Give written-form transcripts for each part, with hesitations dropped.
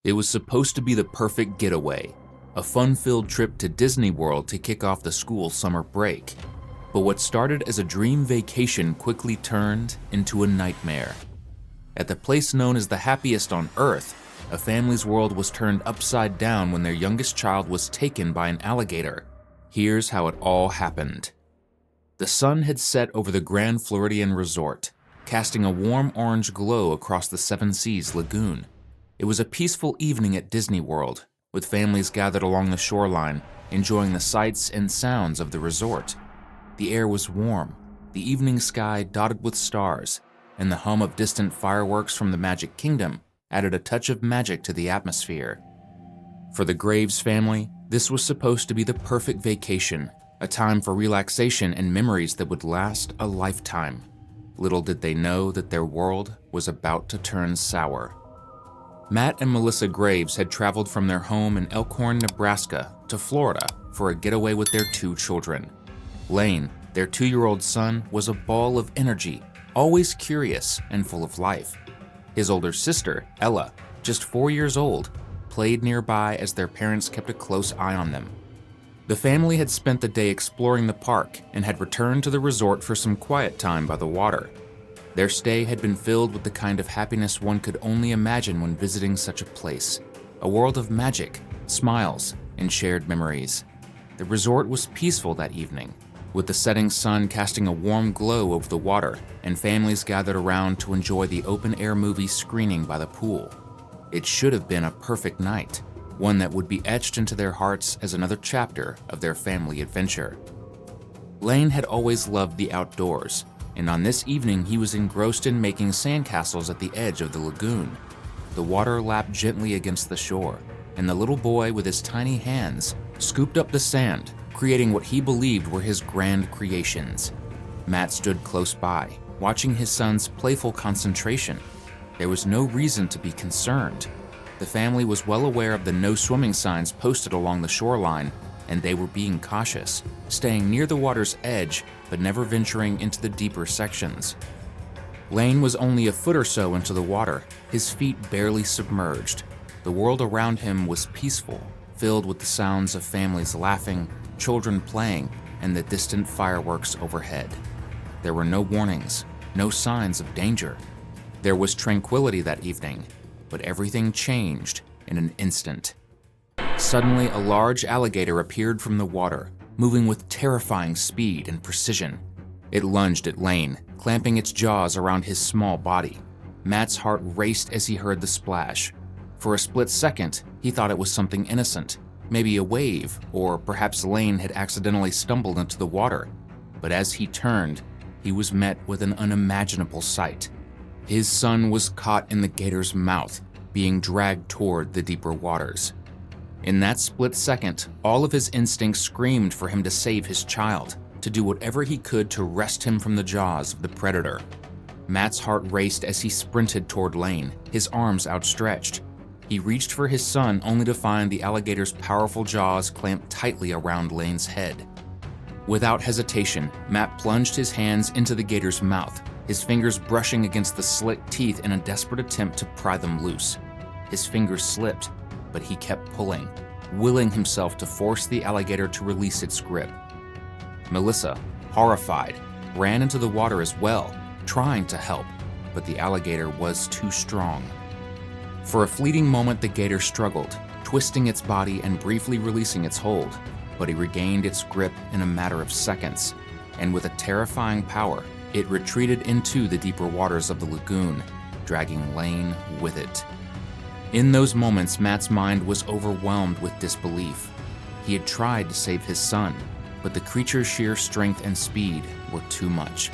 It was supposed to be the perfect getaway, a fun-filled trip to Disney World to kick off the school summer break. But what started as a dream vacation quickly turned into a nightmare. At the place known as the happiest on Earth, a family's world was turned upside down when their youngest child was taken by an alligator. Here's how it all happened. The sun had set over the Grand Floridian Resort, casting a warm orange glow across the Seven Seas lagoon. It was a peaceful evening at Disney World, with families gathered along the shoreline, enjoying the sights and sounds of the resort. The air was warm, the evening sky dotted with stars, and the hum of distant fireworks from the Magic Kingdom added a touch of magic to the atmosphere. For the Graves family, this was supposed to be the perfect vacation, a time for relaxation and memories that would last a lifetime. Little did they know that their world was about to turn sour. Matt and Melissa Graves had traveled from their home in Elkhorn, Nebraska, to Florida for a getaway with their 2 children. Lane, their 2-year-old son, was a ball of energy, always curious and full of life. His older sister, Ella, just 4 years old, played nearby as their parents kept a close eye on them. The family had spent the day exploring the park and had returned to the resort for some quiet time by the water. Their stay had been filled with the kind of happiness one could only imagine when visiting such a place, a world of magic, smiles, and shared memories. The resort was peaceful that evening, with the setting sun casting a warm glow over the water and families gathered around to enjoy the open-air movie screening by the pool. It should have been a perfect night, one that would be etched into their hearts as another chapter of their family adventure. Lane had always loved the outdoors, and on this evening he was engrossed in making sandcastles at the edge of the lagoon. The water lapped gently against the shore, and the little boy with his tiny hands scooped up the sand, creating what he believed were his grand creations. Matt stood close by, watching his son's playful concentration. There was no reason to be concerned. The family was well aware of the no swimming signs posted along the shoreline, and they were being cautious, staying near the water's edge but never venturing into the deeper sections. Lane was only a foot or so into the water, his feet barely submerged. The world around him was peaceful, filled with the sounds of families laughing, children playing, and the distant fireworks overhead. There were no warnings, no signs of danger. There was tranquility that evening, but everything changed in an instant. Suddenly, a large alligator appeared from the water, moving with terrifying speed and precision. It lunged at Lane, clamping its jaws around his small body. Matt's heart raced as he heard the splash. For a split second, he thought it was something innocent, maybe a wave, or perhaps Lane had accidentally stumbled into the water. But as he turned, he was met with an unimaginable sight. His son was caught in the gator's mouth, being dragged toward the deeper waters. In that split second, all of his instincts screamed for him to save his child, to do whatever he could to wrest him from the jaws of the predator. Matt's heart raced as he sprinted toward Lane, his arms outstretched. He reached for his son only to find the alligator's powerful jaws clamped tightly around Lane's head. Without hesitation, Matt plunged his hands into the gator's mouth, his fingers brushing against the slick teeth in a desperate attempt to pry them loose. His fingers slipped, but he kept pulling, willing himself to force the alligator to release its grip. Melissa, horrified, ran into the water as well, trying to help, but the alligator was too strong. For a fleeting moment, the gator struggled, twisting its body and briefly releasing its hold, but it regained its grip in a matter of seconds, and with a terrifying power, it retreated into the deeper waters of the lagoon, dragging Lane with it. In those moments, Matt's mind was overwhelmed with disbelief. He had tried to save his son, but the creature's sheer strength and speed were too much.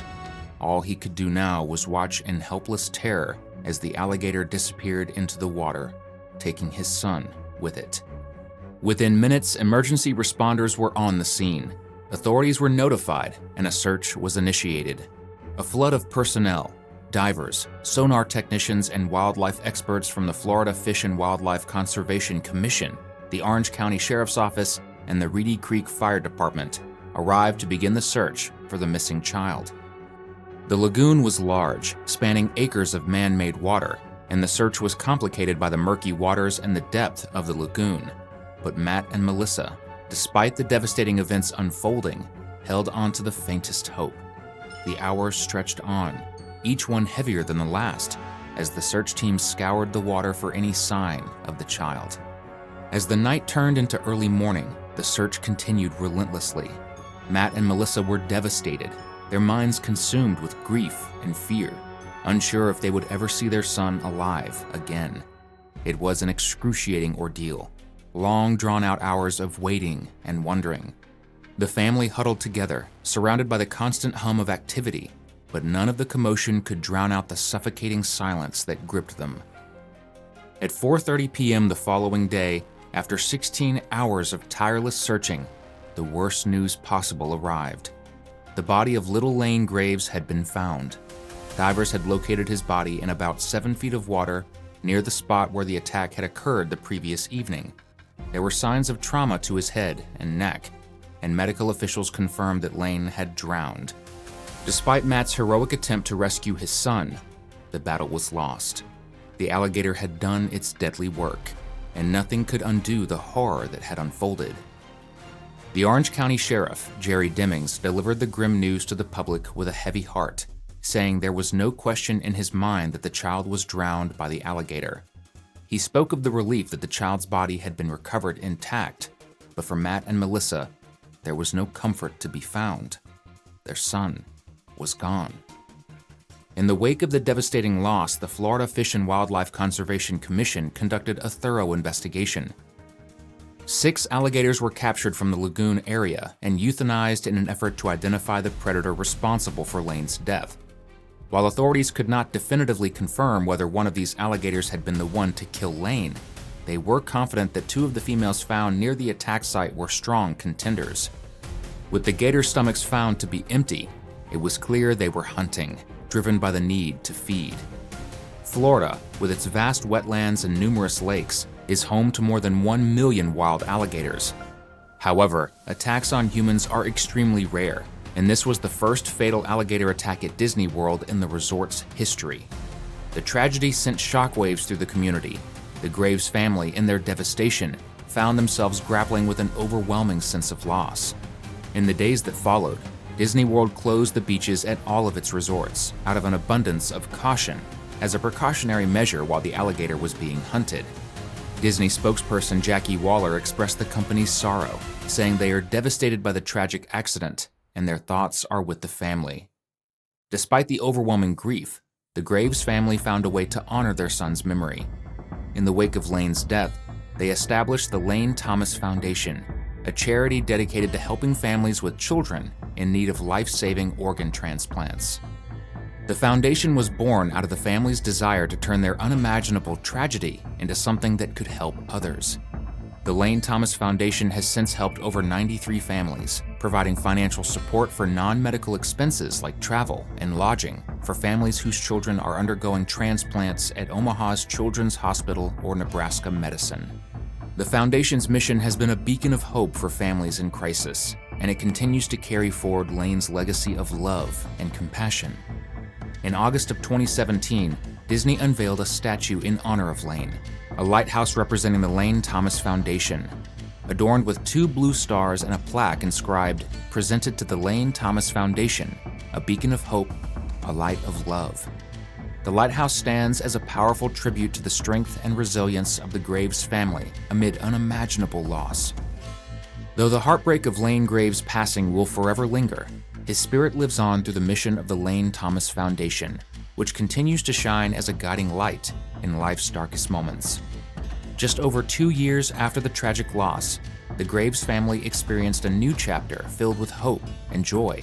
All he could do now was watch in helpless terror as the alligator disappeared into the water, taking his son with it. Within minutes, emergency responders were on the scene. Authorities were notified, and a search was initiated. A flood of personnel, divers, sonar technicians, and wildlife experts from the Florida Fish and Wildlife Conservation Commission, the Orange County Sheriff's Office, and the Reedy Creek Fire Department arrived to begin the search for the missing child. The lagoon was large, spanning acres of man-made water, and the search was complicated by the murky waters and the depth of the lagoon. But Matt and Melissa, despite the devastating events unfolding, held on to the faintest hope. The hours stretched on, each one heavier than the last, as the search team scoured the water for any sign of the child. As the night turned into early morning, the search continued relentlessly. Matt and Melissa were devastated, their minds consumed with grief and fear, unsure if they would ever see their son alive again. It was an excruciating ordeal, long drawn-out hours of waiting and wondering. The family huddled together, surrounded by the constant hum of activity, but none of the commotion could drown out the suffocating silence that gripped them. At 4:30 p.m. the following day, after 16 hours of tireless searching, the worst news possible arrived. The body of little Lane Graves had been found. Divers had located his body in about 7 feet of water near the spot where the attack had occurred the previous evening. There were signs of trauma to his head and neck, and medical officials confirmed that Lane had drowned. Despite Matt's heroic attempt to rescue his son, the battle was lost. The alligator had done its deadly work, and nothing could undo the horror that had unfolded. The Orange County Sheriff, Jerry Demings, delivered the grim news to the public with a heavy heart, saying there was no question in his mind that the child was drowned by the alligator. He spoke of the relief that the child's body had been recovered intact, but for Matt and Melissa, there was no comfort to be found. Their son was gone. In the wake of the devastating loss, the Florida Fish and Wildlife Conservation Commission conducted a thorough investigation. 6 alligators were captured from the lagoon area and euthanized in an effort to identify the predator responsible for Lane's death. While authorities could not definitively confirm whether one of these alligators had been the one to kill Lane, they were confident that 2 of the females found near the attack site were strong contenders. With the gator stomachs found to be empty, it was clear they were hunting, driven by the need to feed. Florida, with its vast wetlands and numerous lakes, is home to more than 1 million wild alligators. However, attacks on humans are extremely rare, and this was the first fatal alligator attack at Disney World in the resort's history. The tragedy sent shockwaves through the community. The Graves family, in their devastation, found themselves grappling with an overwhelming sense of loss. In the days that followed, Disney World closed the beaches at all of its resorts out of an abundance of caution as a precautionary measure while the alligator was being hunted. Disney spokesperson Jackie Waller expressed the company's sorrow, saying they are devastated by the tragic accident and their thoughts are with the family. Despite the overwhelming grief, the Graves family found a way to honor their son's memory. In the wake of Lane's death, they established the Lane Thomas Foundation, a charity dedicated to helping families with children in need of life-saving organ transplants. The foundation was born out of the family's desire to turn their unimaginable tragedy into something that could help others. The Lane Thomas Foundation has since helped over 93 families, providing financial support for non-medical expenses like travel and lodging for families whose children are undergoing transplants at Omaha's Children's Hospital or Nebraska Medicine. The Foundation's mission has been a beacon of hope for families in crisis, and it continues to carry forward Lane's legacy of love and compassion. In August of 2017, Disney unveiled a statue in honor of Lane, a lighthouse representing the Lane Thomas Foundation, adorned with 2 blue stars and a plaque inscribed, "Presented to the Lane Thomas Foundation, a beacon of hope, a light of love." The lighthouse stands as a powerful tribute to the strength and resilience of the Graves family amid unimaginable loss. Though the heartbreak of Lane Graves' passing will forever linger, his spirit lives on through the mission of the Lane Thomas Foundation, which continues to shine as a guiding light in life's darkest moments. Just over 2 years after the tragic loss, the Graves family experienced a new chapter filled with hope and joy.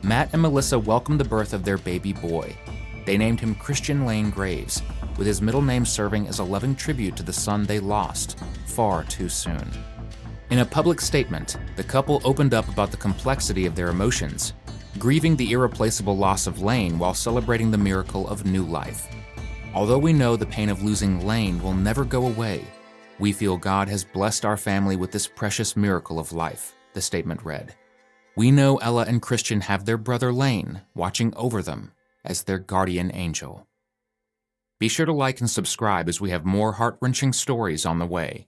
Matt and Melissa welcomed the birth of their baby boy. They named him Christian Lane Graves, with his middle name serving as a loving tribute to the son they lost far too soon. In a public statement, the couple opened up about the complexity of their emotions, grieving the irreplaceable loss of Lane while celebrating the miracle of new life. Although we know the pain of losing Lane will never go away, we feel God has blessed our family with this precious miracle of life, the statement read. We know Ella and Christian have their brother Lane watching over them as their guardian angel. Be sure to like and subscribe as we have more heart-wrenching stories on the way.